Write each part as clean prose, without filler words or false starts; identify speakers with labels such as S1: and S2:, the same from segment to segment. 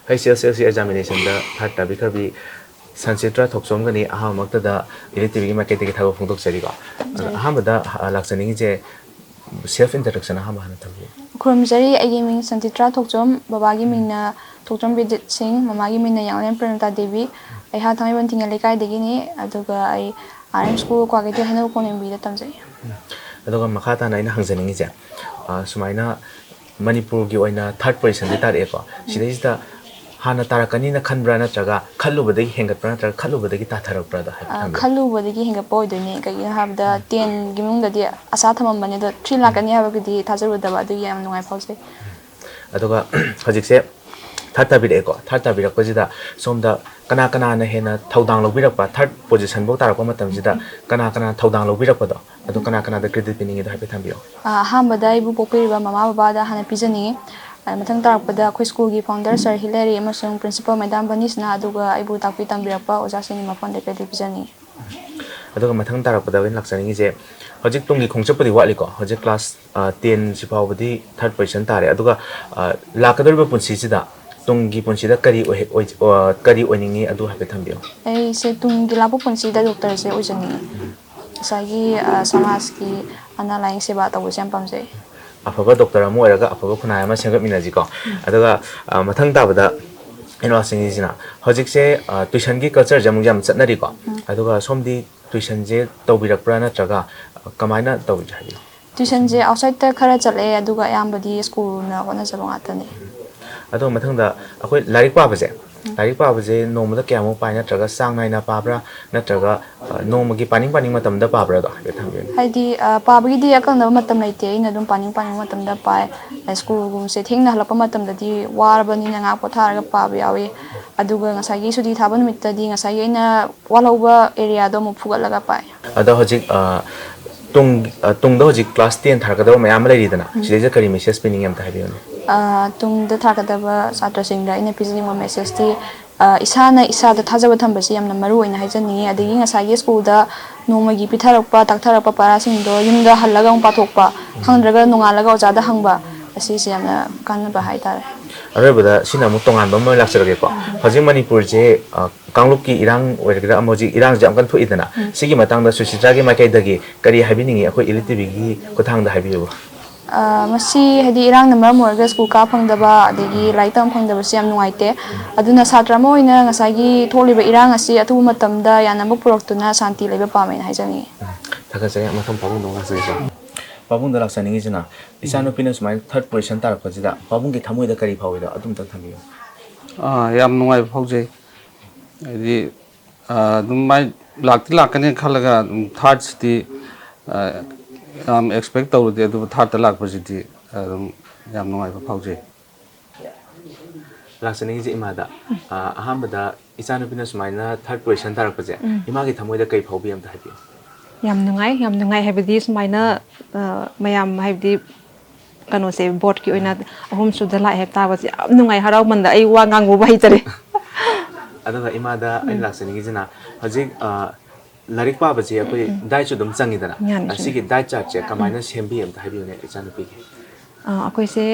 S1: HSLC examination da third tabi khabi Sanchitra Thoksomgani ahamaktada elective market ki thago phongdok chariga ahamada laksani je self introduction ahamana thabi
S2: Kurumjari agi ming Sanchitra Thoksom babagi mingna Thoksom Bidit Singh mamagi mingna Yanglen Pranata Devi ai ha thangiban tinga lekai degi ni aduga ai RM school kwa gete hanu konembi da tamjai
S1: aduga makhata na ina hangjaningi je sumaina Manipur gi oina third position de tare ko sidai Hana tarakani na khanbra na chaga khallu badagi hengat pra na khallu badagi ta tharak pra da
S2: khallu badagi hengat poi do ne ka yin habda 10 gimung da dia asa thamam bane do 3 lakh ani haba gidi thajaru da ba du yam nungai phause
S1: aduga hajik se thata bi ko thata bi ko jida somda kana kana na hena thodang lo birak pa third position bo tarak pa matam jida kana thodang lo birak pa do adu kana da credit pining da habi thambio
S2: hambada ibu popiri ba mama baba da hana pijani Matang tarakpada akhoi school gi founder Sir Hilary amasung principal Madam Vanisna aduga aibu takpi tambirakpa oja sini mapon de credit bijani
S1: aduga mathang tarakpada wen laksani je hojik tungi khongchapadi wali ko hojik class 10 sipawbadi third position tare aduga lakadorba punsi sida tungi punsi da kari oiningi adu hape thambio
S2: ei se tungi lapo punsi da doctor se ojani sagi samas ki analying seba tabu sem pamse
S1: afaba doctor amu eraga afaba khuna ama sengat minaji ko adaga mathang tabada eno singi jina hojik se tuition gi culture jamu jam chatnari ko aduga somdi tuition je tobirak prana traga kamaina tobi jari
S2: tuition je outside ta khara chale aduga yambadi school na hona jabanga tane
S1: adu mathang da akoi larik pa baje nomada kyamu paina traga sangnai na pabra na traga nomagi paning matam da pabra do be thambe
S2: haidi pabagi di akang na matam laite ina dum paning matam da pai school gum se thingna halapa matam da di warbani na nga potharaga pabi yawi aduga ngasagi sudi thaban mitta di ngasagi ina walauba area do mu phugalaga pai
S1: ada hojik tung da hojik class 10 tharga da mayam lai ridana sideja kari message pining am ta habi
S2: tung da tharga da satra singda ina pizini mo message ti isana isada thajaba thambasi yamna maru oina haijani adagi ngasagi school da nomagi pitharakpa taktarakpa parasing do yumda hallaga um pathokpa khangdraga nongalaga ojada hangba asi se yamna kanba haitare
S1: arabada sina mu tongan ba mo laksarage ko hoji manipur je kanglup ki irang oiraga amoji irang jam kan thuidana sigi matang da susitra gi makai dagi kari habiningi akoi elitibi gi kothang da habiyo
S2: masi hadi irang number morga school ka phangdaba adigi laitam phangdaba siam nuaite aduna satra mo ina ngasagi tholiba irang asi atu matamda yanamba puroktuna santi leba pamena haijani
S1: thaka jaya matham pabung dong laksage pabung da laksani gi jina isano pina sumai third position tarak pajida pabung gi thamoi da kari phawida adum ta thamiyo
S3: yam nuai phawje adi dum mai lakti lakane khalaga third city expect tawde adu third talak positive yam nuai phawje
S1: laksani ji imada ahambada isano pina sumai na third position tarak paje imagi thamoi da kai phawbi am ta habi
S4: yam nungai habidi sumaina mayam habidi kano se board ki oina ahum suda la heb ta was yam nungai harau manda ai wa ngang bo bai tare
S1: adaga imada ai laksani gi jina hojik larik pa baje akoi dai chu dum changi dana asigi dai cha che kamaina sembi am ta habi ne ichanu pi
S4: akoi se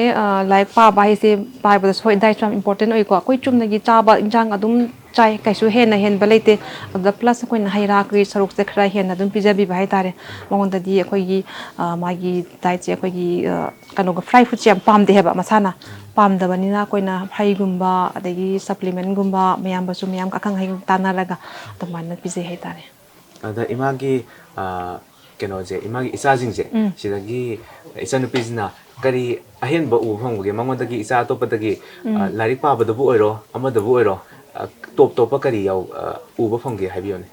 S4: like pa bai se pai ba so dai tram important oi ko akoi chumna gi cha ba injang adum chai kaisu hen balete the plus akoi na haira kri saruk se khra hen adum pijabi bai tare mongonda di akoi gi magi dai che akoi gi kano ga fry food jam pam de heba masana pam da banina akoi na phai gumba adagi supplement gumba mayam basu mayam akang hai tanaraga tamana pije hai tare
S1: ada imagi kenoje imagi isajing je sidagi isanu pizna kari ahen ba u phongge mangodagi isa topadagi larik pa ba dabu oiro amadabu oiro top pa kari yaw u ba phongge habiyone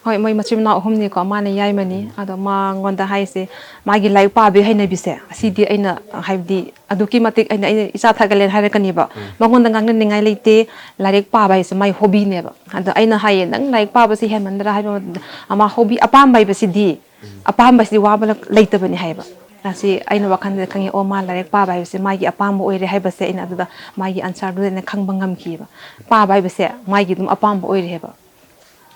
S4: hoi moi machim na homni ko mane yai mani ado ma ngonda haise magi laik pa be haina bise asidi aina haibdi aduki matik aina isa thagalen harakani ba mangonda ngang ningai leite larik pa ba ise mai hobby ne ba ado aina haye nang laik pa ba si hemandra haiba ama hobby apam bai ba sidi apam ba si wa ba leite bani haiba asi aina wakan de kangi o ma larik pa ba ise magi apam bo oire haiba se ina adu magi answer du ne khang bangam ki ba pa ba ise magi dum apam bo oire heba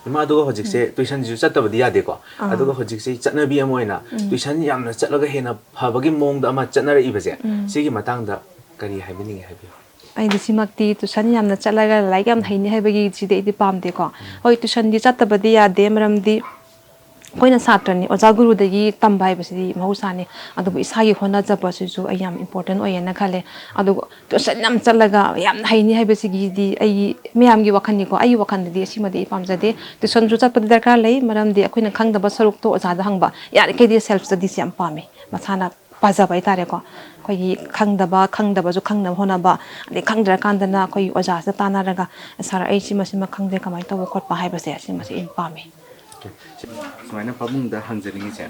S1: ima aduga hojikse tuition ju chatabadi yadeko aduga hojikse chatnabi ama oina tuition yamna chatlaga hena phabagi mong da ama chatnara ibase sigi matang da kari haibini haibi
S4: ai disimakti tuition yamna chatlaga like yam haini haibagi jide idi pamde ko hoi tuition di chatabadi yade maramdi koina satrani oja guru dagi tambai basi mahusani adu isagi hona jaba su ai yam important oyena khale adu tuition yam chalaga yam haini haibasi gi di ai miyam gi wakhani ko ai wakhan di simadi pamjade tuition ju chapad darkar lei maramdi akoina khangdaba saruk to oja da hangba yar ke di self study yam pame masana pajaba itare ko koi khangdaba ju khangnam hona ba ani khangdra kandana koi oja sa tanaraga sara ai sima khangde kamai to ko pa haibase sima in pame
S1: sumaina pabungda hangjani se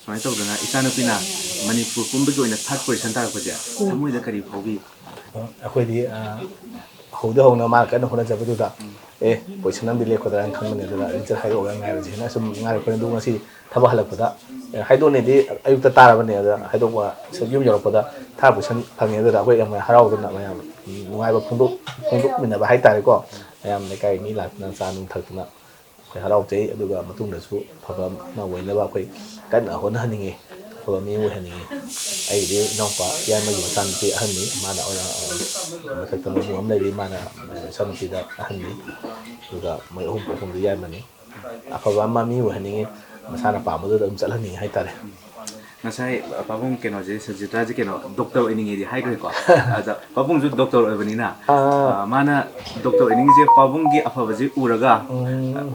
S1: sumaina tawdana isana pina manipur pumbagi oina third position ta ko je samuida kari phobi
S5: akhoi hौना मा कन होना जबदुदा position am dile khoda khangmane dula inter hayo ga ngai je na sum ngai ko ndu ngasi thaba halakpada haido ne di ayukta tarabane da haido wa yum yorokpada tha position phange da akoi am harau da ma yam ngai ba phungdu mina ba hai tare ko yam ne kai ni la na sa nung thak na khoi harau je aduga matung da su phaba ma waila ba khoi kan hon haninge phaba mi wo haninge ai de nong pa ya ma yu san ti hanni mana ora mathak ta mo am le mana san ti da hanni duga mai hum ko du ya mani afaba ma mi wo haninge masana pa mo da chalani hai tare
S1: nasai pabung keno je sajita je keno doctor eningi di hai ko ada pabung ju doctor obanina mana doctor eningi je pabung gi afaba je uraga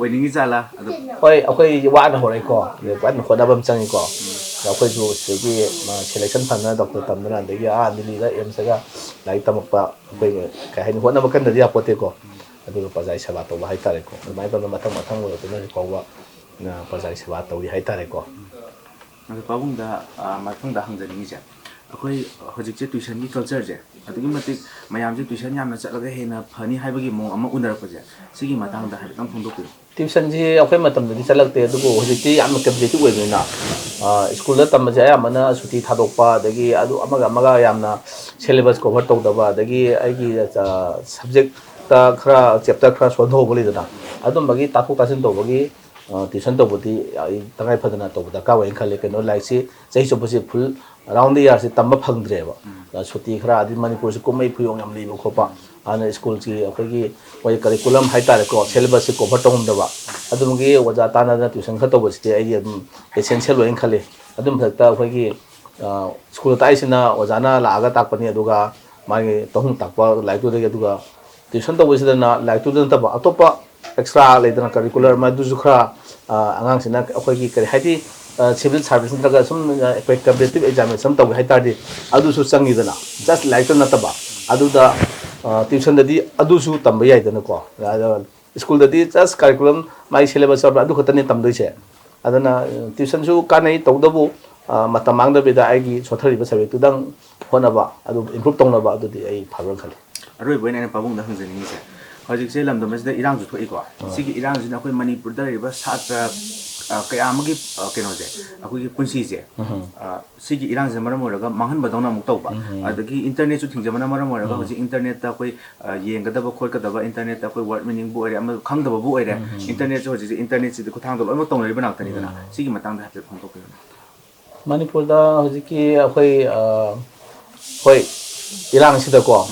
S1: oiningi jala adu
S5: hoi akoi wa na horai ko le ban ko da bam changi ko akoi ju se gi ma selection phana doctor tamna de ya dili da em saga lai tamakpa koi ka hai ho na bakan da ya pote ko adu pajai saba to hai tare ko mai ba mathang wo to na ko wa na pajai saba to hai tare ko
S1: pabung da mathang da hangjani je akoi hojik je tuition gi culture je adugi matik mayam je tuition yamna chatlaga hena phani haibagi mong ama unarak je sigi matang da haitang phungdok
S5: tuition ji akoi matam da chalakte adugo hojik ti am competitive oi na school da tam je amana suti thadokpa dagi adu amaga yamna syllabus cover tawdaba dagi aigi subject ta khara chapter khara sondho boli da adum bagi tathok tasin to bagi tuition to bodi tangai phadana to da ka wain khale keno like si chai choposi full around the year si tamba phangdre ba suti khara adi manipur si komai phuyong yam libo khopa ana school ji akogi wai curriculum hai tare ko syllabus si cover tong da ba adum gi waja tana da tuition kha to bosti ai essential wain khale adum thakta akogi school ta isina wajana la aga takpani aduga magi tohung takpa like to de aduga tuition to bosi na like to da ba atopa extra leidana curricular ma du khra angang sina akogi kari haiti civil service ndraga sum competitive examination taw hai tardi adu su changi dana just like to nataba adu da tuition da di adu su tamba yai dana ko school da di just curriculum mai syllabus adu khatani tamdoi che adana tuition su kanai tawdabu matamang da beda ai gi sothari ba sabe tudang honaba adu improve tongnaba adu di ai pharon khale
S1: aroi boina pabung da hangjani se hojik se lamdam asida irang ju thoi ko sigi irang jina akoi manipur da riba satra kaya amagi keno je akoi gi punsi je sigi irang je maram oraga manghan badona muk tawba adagi internet su thingja mana maram oraga hoji internet ta akoi yenga da ba khol ka da ba internet ta akoi word meaning bu ore am khang da bu ore internet jo hoji internet si ko thang do lomo tong ri ba nak tani dana sigi matang da hapse phang to ko
S5: manipur da hoji ki akoi hoi irang sida ko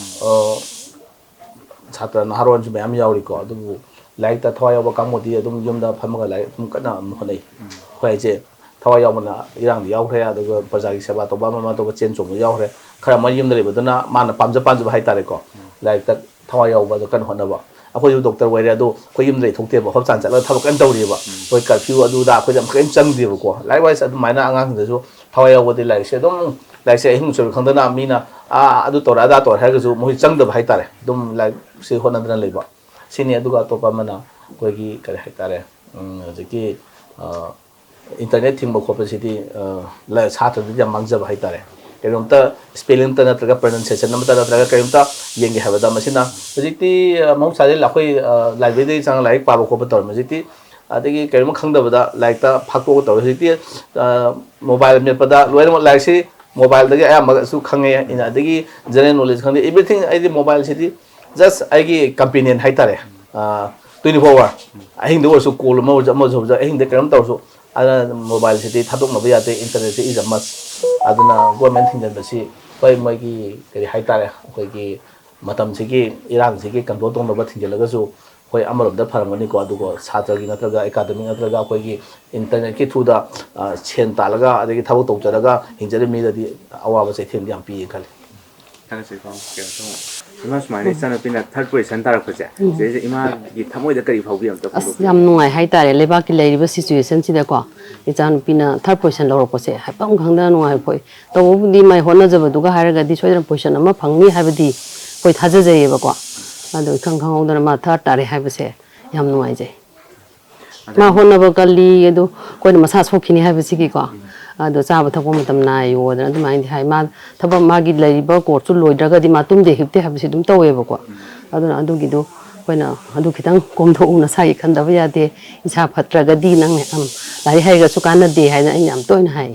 S5: छात्र नहारोन से ma'am यावरी को अदुबु like ता थवा याव कामोदी अदुम युमदा फमगा like तुम कना होनै खोय जे थवा यावना इरांग यावख्रे अदुगो प्रजागी सेवा तो बा मा तो चेन चोम यावख्रे खरा मा युम दरे बदना माना पामजा पांजा हाइ तारे को लाइक ता थवा याव बा कन होनबा अखोय डॉक्टर वैरे अदु खोय युम दरे थोकते बा हबचान चला थबक कन तौरिबा खोय कर्फ्यू अदु दा खोय जम कन चंग दिबो को लाइक वाइस अदु माइना आंगांग दसु थवा याव बदि लाइक से दम लाइक से हिम सु खंदना मीना अदु तोरा दा तोर हागसु मोहि चंग द भाइ तारे दम लाइक से होनदना लेबा सिनि अदुगा तोपा मना कोगी करे हाइ तारे जकी internet thingba khopasidi la chhatra di mangja hai tare kerumta spelling ta natraga pronunciation namta natraga kerumta yengi habada masina jikti mau sare la khoi library chang like pa ko pator majiti adegi kerum khangda bada like ta phakko ko tor jikti mobile me pada loiram like si mobile dagi aya mag su khange ina adegi general knowledge khangde everything I the mobile sidi just I gi companion hai tare 24 hour ꯑꯍꯤꯡꯗ ꯑꯣꯏꯔꯁꯨ call ꯑꯃ ꯑꯣꯏꯔꯁꯨ ꯑꯍꯤꯡꯗ ꯀꯔꯝ ꯇꯧꯔꯁꯨ ꯃꯣꯕꯥꯏꯜꯁꯤꯗꯤ ꯊꯥꯗꯣꯛꯅꯕ ꯌꯥꯗꯦ ꯏꯟꯇꯔꯅꯦꯠꯁꯤ is ꯃꯁ ꯑꯗꯨꯅ government ꯊꯤꯡꯖꯤꯟꯕꯁꯤ ꯍꯣꯏ ꯃꯣꯏꯒꯤ ꯀꯔꯤ ꯍꯥꯏꯇꯥꯔꯦ ꯑꯩꯈꯣꯏꯒꯤ ꯃꯇꯝꯁꯤꯒꯤ ꯏꯔꯥꯡꯁꯤꯒꯤ ꯀꯟꯇ꯭ꯔꯣꯜ ꯇꯧꯅꯕ ꯊꯤꯡꯖꯤꯜꯂꯒꯁꯨ ꯍꯣꯏ ꯑꯃꯔꯣꯝꯗ ꯐꯔꯝꯒꯅꯤꯀꯣ ꯑꯗꯨꯒ ꯁꯥꯇ꯭ꯔꯒꯤ ꯅꯠꯇ꯭ꯔꯒ ꯑꯦꯀꯥꯗꯃꯤꯛ ꯅꯠꯇ꯭ꯔꯒ ꯑꯩꯈꯣꯏꯒꯤ ꯏꯟꯇꯔꯅꯦꯠꯀꯤ ꯊ꯭ꯔꯨꯗ ꯁꯦꯟ ꯇꯥꯜꯂꯒ ꯑꯗꯒꯤ ꯊꯕꯛ ꯇꯧꯖꯔꯒ ꯍꯤꯡꯖꯔꯤꯕ ꯃꯤꯗꯗꯤ ꯑꯋꯥꯕ ꯆꯩꯊꯦꯡꯗꯤ ꯌꯥꯝ ꯄꯤꯌꯦ ꯈꯜꯂꯤ
S1: 이마 수만에 있잖아 비나 털뿌리 산다라 그제 이제 이마 이 탐호이다 거리 파우비 엄청
S6: ꯑꯁ ꯌꯥꯝ ꯅꯨꯡꯉꯥꯏ ꯍꯥꯏꯇꯥꯔꯦ ꯂꯩꯕꯥꯛꯀꯤ ꯂꯩꯔꯤꯕ ꯁꯤꯆꯨꯋꯦꯁꯟꯁꯤꯗꯀꯣ ꯏꯆꯥꯅꯨꯄꯤꯅ ꯊꯥꯔꯠ ꯄꯣꯖꯤꯁꯟ ꯂꯧꯔꯛꯄꯁꯦ ꯍꯥꯏꯐꯝ ꯈꯪꯗꯅ ꯅꯨꯡꯉꯥꯏ ꯄꯣꯛꯏ ꯇꯧꯕꯕꯨꯗꯤ ꯃꯥꯏ ꯍꯣꯠꯅꯖꯕꯗꯨꯒ ꯍꯥꯏꯔꯒꯗꯤ ꯁꯣꯏꯗꯅ ꯄꯣꯖꯤꯁꯟ ꯑꯃ ꯐꯪꯅꯤ ꯍꯥꯏꯕꯗꯤ ꯑꯩꯈꯣꯏ ꯊꯥꯖꯖꯩꯌꯦꯕꯀꯣ ꯑꯗꯣ ꯏꯈꯪ ꯈꯪꯍꯧꯗꯅ ꯃꯥ ꯊꯥꯔꯠ ꯇꯥꯔꯦ ꯍꯥꯏꯕꯁꯦ ꯌꯥꯝ ꯅꯨꯡꯉꯥꯏꯖꯩ ꯃꯥ ꯍꯣꯠꯅꯕ ꯀꯜꯂꯤ ꯑꯗꯣ ꯑꯩꯈꯣꯏꯅ ꯃꯁꯥ ꯁꯣꯛꯈꯤꯅꯤ ꯍꯥꯏꯕꯁꯤꯒꯤꯀꯣ ꯑꯗꯣ ꯆꯥꯕ ꯊꯛꯄ ꯃꯇꯝ ꯅꯥꯏꯌꯣꯗꯅ ꯑꯗꯨꯃꯥꯏꯅꯗꯤ ꯍꯥꯏ ꯃꯥ ꯊꯕꯛ ꯃꯥꯒꯤ ꯂꯩꯔꯤꯕ ꯀꯣꯔꯁꯁꯨ ꯂꯣꯏꯗ꯭ꯔꯒꯗꯤ ꯃꯥ ꯇꯨꯝꯗꯦ ꯍꯤꯞꯇꯦ ꯍꯥꯏꯕꯁꯤ ꯑꯗꯨꯝ ꯇꯧꯋꯦꯕꯀꯣ ꯑꯗꯨꯅ ꯑꯗꯨꯒꯤꯗꯣ ꯑꯩꯈꯣꯏꯅ ꯑꯗꯨ ꯈꯤꯇꯪ ꯀꯣꯝꯊꯣꯛꯎ ꯅꯁꯥꯒꯤ ꯈꯟꯗꯕ ꯌꯥꯗꯦ ꯏꯁꯥ ꯐꯠꯇ꯭ꯔꯒꯗꯤ ꯅꯪ ꯂꯥꯏꯔꯤꯛ ꯍꯩꯔꯒꯁꯨ ꯀꯥꯟꯅꯗꯦ ꯍꯥꯏꯅ ꯑꯩꯅ ꯌꯥꯝ ꯇꯣꯏꯅ ꯍꯥꯏ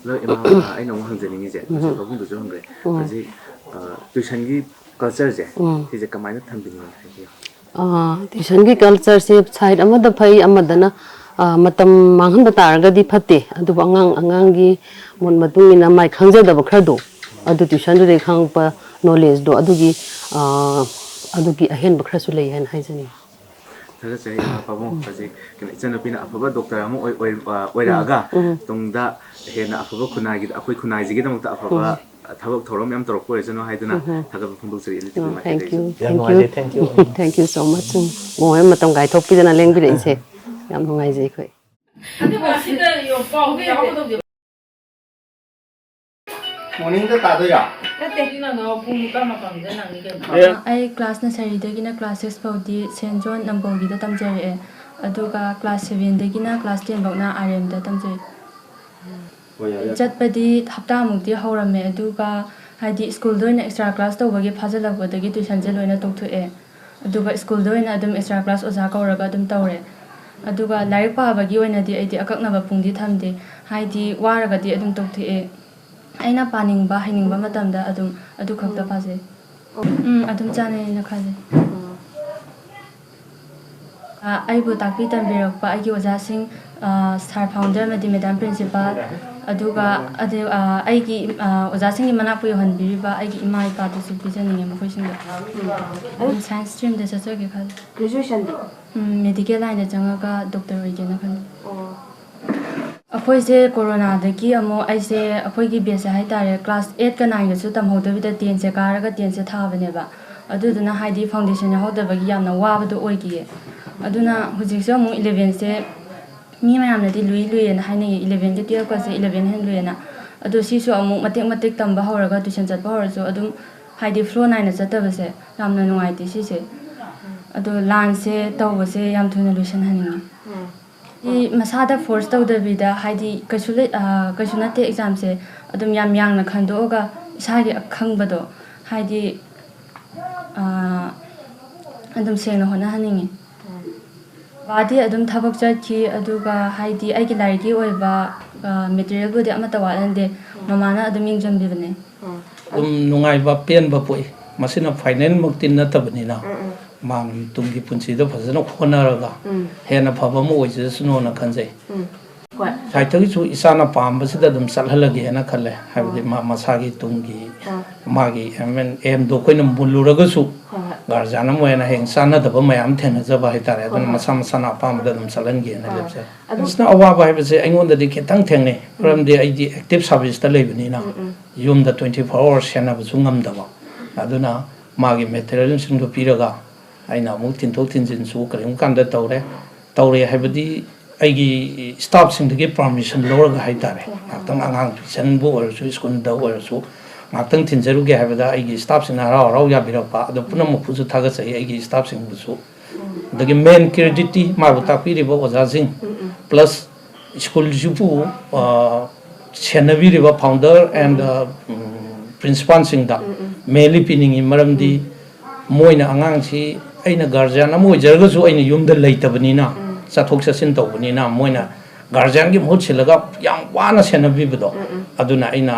S1: 너 이마 아이 너무 항전이제 저 거분도 좀 그래 그래서 튜션기 컬처제 이제 그만에 탐비는 할게요
S6: ꯇ꯭ꯌꯨꯁꯟꯒꯤ ꯀꯜꯆꯔꯁꯦ ꯁꯥꯏꯠ ꯑꯃꯗ ꯐꯩ ꯑꯃꯗꯅ ꯃꯇꯝ ꯃꯥꯡꯍꯟꯕ ꯇꯥꯔꯒꯗꯤ ꯐꯠꯇꯦ ꯑꯗꯨꯕꯨ ꯑꯉꯥꯡꯒꯤ ꯃꯣꯠ ꯃꯇꯨꯡ ꯏꯟꯅ ꯃꯥꯏ ꯈꯪꯖꯗꯕ ꯈꯔꯗꯣ ꯑꯗꯨ ꯇ꯭ꯌꯨꯁꯟꯗꯨꯗꯒꯤ ꯈꯪꯉꯛꯄ ꯅꯣꯂꯦꯖꯗꯣ ꯑꯗꯨꯒꯤ ꯑꯍꯦꯟꯕ ꯈꯔꯁꯨ ꯂꯩ ꯍꯥꯏꯅ ꯍꯥꯏꯖꯅꯤꯡꯉꯤ
S1: ꯊꯥꯒꯠꯆꯩ ꯄꯥꯕꯨꯡ ꯍꯧꯖꯤꯛ ꯏꯆꯟꯅꯨꯄꯤꯅ ꯑꯐꯕ ꯗꯣꯛꯇꯔ ꯑꯃ ꯑꯣꯏꯔꯛꯑꯒ ꯇꯨꯡꯗ ꯍꯦꯟꯅ ꯑꯐꯕ ꯈꯨꯟꯅꯥꯏꯒꯤ ꯑꯩꯈꯣꯏ ꯈꯨꯟꯅꯥꯏꯁꯤꯒꯤꯗꯃꯛꯇ ꯑꯐꯕ ꯊꯕꯛ ꯊꯧꯔꯝ ꯌꯥꯝ ꯇꯧꯔꯛꯄ ꯑꯣꯏꯁꯅꯨ ꯍꯥꯏꯗꯨꯅ ꯊꯥꯒꯠꯄ ꯐꯣꯡꯗꯣꯛꯆꯔꯤ
S6: ꯊꯦꯡꯛ ꯌꯨ ꯁꯣ ꯃꯆ ꯃꯣꯏ ꯃꯇꯝ ꯀꯥꯏꯊꯣꯛꯄꯤꯗꯅ ꯂꯦꯡꯕꯤꯔꯛꯏꯁꯦ ꯌꯥꯝ ꯅꯨꯡꯉꯥꯏꯖꯩ ꯑꯩꯈꯣꯏ
S7: ꯃꯣꯔꯅꯤꯡꯗ ꯇꯥꯗꯣꯏꯔꯥ
S2: ꯑꯩ ꯀ꯭ꯂꯥꯁ ꯅꯁꯔꯤꯗꯒꯤꯅ ꯀ꯭ꯂꯥꯁ 6 ꯐꯥꯎꯗꯤ ꯁꯦꯟ ꯖꯣꯟ ꯅꯝꯕꯣꯜꯒꯤꯗ ꯇꯝꯖꯔꯛꯑꯦ ꯑꯗꯨꯒ ꯀ꯭ꯂꯥꯁ 7ꯗꯒꯤꯅ ꯀ꯭ꯂꯥꯁ 10 ꯐꯥꯎꯅ RMꯗ ꯇꯝꯖꯩ ꯆꯠꯄꯗꯤ ꯍꯞꯇꯥꯃꯨꯛꯇꯤ ꯍꯧꯔꯝꯃꯦ ꯑꯗꯨꯒ ꯍꯥꯏꯗꯤ ꯁ꯭ꯀꯨꯜꯗ ꯑꯣꯏꯅ ꯑꯦꯛꯁꯇ꯭ꯔꯥ ꯀ꯭ꯂꯥꯁ ꯇꯧꯕꯒꯤ ꯐꯥꯖꯤꯜꯂꯛꯄꯗꯒꯤ ꯇ꯭ꯌꯨꯁꯟꯁꯦ ꯂꯣꯏꯅ ꯇꯣꯛꯊꯣꯛꯑꯦ ꯑꯗꯨꯒ ꯁ꯭ꯀꯨꯜꯗ ꯑꯣꯏꯅ ꯑꯗꯨꯝ ꯑꯦꯛꯁꯇ꯭ꯔꯥ ꯀ꯭ꯂꯥꯁ ꯑꯣꯖꯥ ꯀꯧꯔꯒ ꯑꯗꯨꯝ ꯇꯧꯔꯦ ꯑꯗꯨꯒ ꯂꯥꯏꯔꯤꯛ ꯄꯥꯕꯒꯤ ꯑꯣꯏꯅꯗꯤ ꯑꯩꯗꯤ ꯑꯀꯛꯅꯕ ꯄꯨꯡꯗꯤ ꯊꯝꯗꯦ ꯍꯥꯏꯗꯤ ꯋꯥꯔꯒꯗꯤ ꯑꯗꯨꯝ ꯇꯣꯛꯊꯣꯛꯑꯦ ꯑꯩꯅ ꯄꯥꯅꯤꯡꯕ ꯍꯩꯅꯤꯡꯕ ꯃꯇꯝꯗ ꯑꯗꯨꯝ ꯑꯗꯨ ꯈꯛꯇ ꯄꯥꯖꯩ ꯑꯗꯨꯝ ꯆꯥꯅꯩꯅ ꯈꯜꯂꯦ ꯑꯩꯕꯨ ꯇꯥꯛꯄꯤ ꯇꯝꯕꯤꯔꯛꯄ ꯑꯩꯒꯤ ꯑꯣꯖꯥꯁꯤꯡ ꯁꯥꯔ ꯐꯥꯎꯟꯗꯔ ꯑꯃꯗꯤ ꯃꯦꯗꯥꯝ ꯄ꯭ꯔꯤꯟꯁꯤꯄꯥꯜ ꯑꯗꯨꯒ ꯑꯩꯒꯤ ꯑꯣꯖꯥꯁꯤꯡꯒꯤ ꯃꯅꯥꯛꯄꯨ ꯌꯧꯍꯟꯕꯤꯔꯤꯕ ꯑꯩꯒꯤ ꯏꯃꯥ ꯏꯄꯥꯗꯨꯁꯨ ꯄꯤꯖꯅꯤꯡꯉꯦ ꯃꯈꯣꯏꯁꯤꯡꯗ ꯁꯥꯏꯟꯁ ꯁ꯭ꯇ꯭ꯔꯤꯝꯗ ꯆꯠꯆꯒꯦ ꯈꯜꯂꯤ ꯒ꯭ꯔꯦꯖꯨꯑꯦꯁꯟꯗꯤ ꯃꯦꯗꯤꯀꯦꯜ ꯂꯥꯏꯟꯗ ꯆꯪꯉꯒ ꯗꯣꯛꯇꯔ ꯑꯣꯏꯒꯦꯅ ꯈꯜꯂꯤ ꯑꯩꯈꯣꯏꯁꯦ ꯀꯣꯔꯣꯅꯥꯗꯒꯤ ꯑꯃꯨꯛ ꯑꯩꯁꯦ ꯑꯩꯈꯣꯏꯒꯤ ꯕꯦꯠꯁꯦ ꯍꯥꯏꯇꯥꯔꯦ ꯀ꯭ꯂꯥꯁ 8ꯀ 9ꯒꯁꯨ ꯇꯝꯍꯧꯗꯕꯤꯗ 10ꯁꯦ ꯀꯥꯔꯒ 10ꯁꯦ ꯊꯥꯕꯅꯦꯕ ꯑꯗꯨꯗꯨꯅ ꯍꯥꯏꯗꯤ ꯐꯥꯎꯟꯗꯦꯁꯟ ꯌꯥꯎꯍꯧꯗꯕꯒꯤ ꯌꯥꯝꯅ ꯋꯥꯕꯗꯣ ꯑꯣꯏꯈꯤꯌꯦ ꯑꯗꯨꯅ ꯍꯧꯖꯤꯛꯁꯨ ꯑꯃꯨꯛ 11ꯁꯦ ꯃꯤ ꯃꯌꯥꯝꯅꯗꯤ ꯂꯨꯏꯌꯦꯅ ꯍꯥꯏꯅꯩꯌꯦ 11ꯒ 12ꯀꯁꯦ 11 ꯍꯦꯟꯅ ꯂꯨꯏꯌꯦꯅ ꯑꯗꯣ ꯁꯤꯁꯨ ꯑꯃꯨꯛ ꯃꯇꯦꯛ ꯃꯇꯦꯛ ꯇꯝꯕ ꯍꯧꯔꯒ ꯇ꯭ꯌꯨꯁꯟ ꯆꯠꯄ ꯍꯧꯔꯁꯨ ꯑꯗꯨꯝ ꯍꯥꯏꯗꯤ ꯐ꯭ꯂꯣ ꯅꯥꯏꯅ ꯆꯠꯇꯕꯁꯦ ꯌꯥꯝꯅ ꯅꯨꯡꯉꯥꯏꯇꯦ ꯁꯤꯁꯦ ꯑꯗꯣ ꯂꯥꯟꯁꯦ ꯇꯧꯕꯁꯦ ꯌꯥꯝ ꯊꯨꯅ ꯂꯣꯏꯁꯤꯟꯍꯟꯅꯤꯡꯉꯦ ꯃꯁꯥꯗ ꯐꯣꯔꯁ ꯇꯧꯗꯕꯤꯗ ꯍꯥꯏꯗꯤ ꯀꯩꯁꯨ ꯅꯠꯇꯦ ꯑꯦꯛꯖꯥꯝꯁꯦ ꯑꯗꯨꯝ ꯌꯥꯝ ꯌꯥꯡꯅ ꯈꯟꯗꯣꯛꯑꯒ ꯏꯁꯥꯒꯤ ꯑꯈꯪꯕꯗꯣ ꯍꯥꯏꯗꯤ ꯑꯗꯨꯝ ꯁꯦꯡꯅ ꯍꯣꯠꯅꯍꯟꯅꯤꯡꯉꯤ ꯕꯥꯗꯤ ꯑꯗꯨꯝ ꯊꯕꯛ ꯆꯠꯈꯤ ꯑꯗꯨꯒ ꯍꯥꯏꯗꯤ ꯑꯩꯒꯤ ꯂꯥꯏꯔꯤꯛꯀꯤ ꯑꯣꯏꯕ ꯃꯦꯇꯤꯔꯤꯌꯦꯜꯕꯨꯗꯤ ꯑꯃꯠꯇ ꯋꯥꯠꯍꯟꯗꯦ ꯃꯃꯥꯅ ꯑꯗꯨꯝ ꯌꯦꯡꯁꯤꯟꯕꯤꯕꯅꯦ
S8: ꯑꯗꯨꯝ ꯅꯨꯡꯉꯥꯏꯕ ꯄꯦꯟꯕ ꯄꯣꯛꯏ ꯃꯁꯤꯅ ꯐꯥꯏꯅꯦꯜꯃꯛꯇꯤ ꯅꯠꯇꯕꯅꯤꯅ ꯃꯥꯒꯤ ꯇꯨꯡꯒꯤ ꯄꯨꯟꯁꯤꯗ ꯐꯖꯅ ꯍꯣꯠꯅꯔꯒ ꯍꯦꯟꯅ ꯐꯕ ꯑꯃ ꯑꯣꯏꯖꯁꯅꯨꯅ ꯈꯟꯖꯩ ꯁꯥꯏꯠꯇꯒꯤꯁꯨ ꯏꯁꯥꯅ ꯄꯥꯝꯕꯁꯤꯗ ꯑꯗꯨꯝ ꯆꯠꯍꯜꯂꯒꯦꯅ ꯈꯜꯂꯦ ꯍꯥꯏꯕꯗꯤ ꯃꯁꯥꯒꯤ ꯇꯨꯡꯒꯤ ꯃꯥꯒꯤ ꯑꯦꯝꯗꯣ ꯑꯩꯈꯣꯏꯅ ꯃꯨꯜꯂꯨꯔꯒꯁꯨ ꯒꯥꯔꯖꯤꯌꯥꯟ ꯑꯃ ꯑꯣꯏꯅ ꯍꯌꯦꯡ ꯆꯥꯟꯅꯗꯕ ꯃꯌꯥꯝ ꯊꯦꯡꯅꯖꯕ ꯍꯥꯏꯇꯥꯔꯦ ꯑꯗꯨꯅ ꯃꯁꯥ ꯃꯁꯥꯅ ꯑꯄꯥꯝꯕꯗ ꯑꯗꯨꯝ ꯆꯠꯍꯟꯒꯦꯅ ꯂꯦꯞꯆꯩ ꯑꯁꯤꯅ ꯑꯋꯥꯕ ꯍꯥꯏꯕꯁꯦ ꯑꯩꯉꯣꯟꯗꯗꯤ ꯈꯤꯇꯪ ꯊꯦꯡꯅꯩ ꯃꯔꯝꯗꯤ ꯑꯩꯗꯤ ꯑꯦꯛꯇꯤꯚ ꯁꯥꯔꯚꯤꯁꯇ ꯂꯩꯕꯅꯤꯅ ꯌꯨꯝꯗ 24 hours ꯁꯦꯟꯅꯕꯁꯨ ꯉꯝꯗꯕ ꯑꯗꯨꯅ ꯃꯥꯒꯤ ꯃꯦꯇꯤꯔꯤꯌꯦꯜꯁꯤꯡꯗꯣ ꯄꯤꯔꯒ ꯑꯩꯅ ꯑꯃꯨꯛ ꯊꯤꯟꯊꯣꯛ ꯊꯤꯟꯖꯤꯟꯁꯨ ꯀꯔꯤꯒꯨꯝꯕ ꯀꯥꯟꯗ ꯇꯧꯔꯦ ꯍꯥꯏꯕꯗꯤ ꯑꯩꯒꯤ ꯁ꯭ꯇꯥꯐꯁꯤꯡꯗꯒꯤ ꯄꯥꯔꯃꯤꯁꯟ ꯂꯧꯔꯒ ꯍꯥꯏꯇꯥꯔꯦ ꯉꯥꯛꯇꯪ ꯑꯉꯥꯡ ꯇꯨꯏꯁꯟꯕꯨ ꯑꯣꯏꯔꯁꯨ ꯁ꯭ꯀꯨꯜꯗ ꯑꯣꯏꯔꯁꯨ ꯉꯥꯛꯇꯪ ꯊꯤꯟꯖꯔꯨꯒꯦ ꯍꯥꯏꯕꯗ ꯑꯩꯒꯤ ꯁ꯭ꯇꯥꯐꯁꯤꯡꯅ ꯍꯔꯥꯎ ꯍꯔꯥꯎ ꯌꯥꯕꯤꯔꯛꯄ ꯑꯗꯣ ꯄꯨꯝꯅꯃꯛꯄꯨꯁꯨ ꯊꯥꯒꯠꯆꯩ ꯑꯩꯒꯤ ꯁ꯭ꯇꯥꯐꯁꯤꯡꯕꯨꯁꯨ ꯑꯗꯒꯤ ꯃꯦꯟ ꯀ꯭ꯔꯦꯗꯤꯠꯇꯤ ꯃꯥꯕꯨ ꯇꯥꯛꯄꯤꯔꯤꯕ ꯑꯣꯖꯥꯁꯤꯡ ꯄ꯭ꯂꯁ ꯁ꯭ꯀꯨꯜꯁꯤꯕꯨ ꯁꯦꯟꯅꯕꯤꯔꯤꯕ ꯐꯥꯎꯟꯗꯔ ꯑꯦꯟ ꯄ꯭ꯔꯤꯟꯁꯤꯄꯥꯜꯁꯤꯡꯗ ꯃꯦꯟꯂꯤ ꯄꯤꯅꯤꯡꯉꯤ ꯃꯔꯝꯗꯤ ꯃꯣꯏꯅ ꯑꯉꯥꯡꯁꯤ ꯑꯩꯅ ꯒꯥꯔꯖꯤꯌꯥꯟ ꯑꯃ ꯑꯣꯏꯖꯔꯒꯁꯨ ꯑꯩꯅ ꯌꯨꯝꯗ ꯂꯩꯇꯕꯅꯤ나 ꯆꯠꯊꯣꯛ ꯆꯠꯁꯤꯟ ꯇꯧꯕꯅꯤꯅ ꯃꯣꯏꯅ ꯒꯥꯔꯖꯤꯌꯥꯟꯒꯤ ꯃꯍꯨꯠ ꯁꯤꯜꯂꯒ ꯌꯥꯝ ꯋꯥꯅ ꯁꯦꯟꯅꯕꯤꯕꯗꯣ ꯑꯗꯨꯅ ꯑꯩꯅ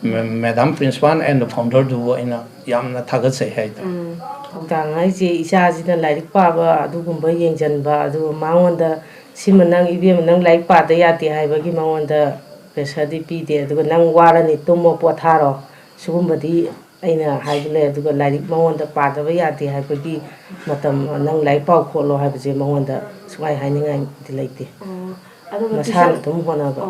S8: ꯃꯦꯗꯥꯝ ꯄ꯭ꯔꯤꯟꯁꯤꯄꯥꯜ ꯑꯦꯟ ꯗ ꯐꯥꯎꯟꯗꯔꯗꯨꯕꯨ ꯑꯩꯅ ꯌꯥꯝꯅ ꯊꯥꯒꯠꯆꯩ ꯍꯥꯏꯇꯥꯔꯦ
S9: ꯊꯧꯗꯥꯡ ꯍꯥꯏꯁꯦ ꯏꯆꯥꯁꯤꯅ ꯂꯥꯏꯔꯤꯛ ꯄꯥꯕ ꯑꯗꯨꯒꯨꯝꯕ ꯌꯦꯡꯁꯤꯟꯕ ꯑꯗꯨꯒ ꯃꯉꯣꯟꯗ ꯁꯤꯃ ꯅꯪ ꯏꯕꯦꯝꯃ ꯅꯪ ꯂꯥꯏꯔꯤꯛ ꯄꯥꯗ ꯌꯥꯗꯦ ꯍꯥꯏꯕꯒꯤ ꯃꯉꯣꯟꯗ ꯄ꯭ꯔꯦꯁꯔꯗꯤ ꯄꯤꯗꯦ ꯑꯗꯨꯒ ꯅꯪ ꯋꯥꯔꯅꯤ ꯇꯨꯝꯃꯣ ꯄꯣꯊꯥꯔꯣ ꯁꯤꯒꯨꯝꯕꯗꯤ ꯑꯩꯅ ꯍꯥꯏꯕ ꯂꯩ ꯑꯗꯨꯒ ꯂꯥꯏꯔꯤꯛ ꯃꯉꯣꯟꯗ ꯄꯥꯗꯕ ꯌꯥꯗꯦ ꯍꯥꯏꯕꯒꯤ ꯃꯇꯝ ꯅꯪ ꯂꯥꯏꯔꯤꯛ ꯄꯥꯎ ꯈꯣꯠꯂꯣ ꯍꯥꯏꯕꯁꯦ ꯃꯉꯣꯟꯗ ꯁꯨꯃꯥꯏ ꯍꯥꯏꯅꯤꯡꯉꯥꯏꯗꯤ ꯂꯩꯇꯦ ꯃꯁꯥꯅ ꯑꯗꯨꯝ ꯍꯣꯠꯅꯕ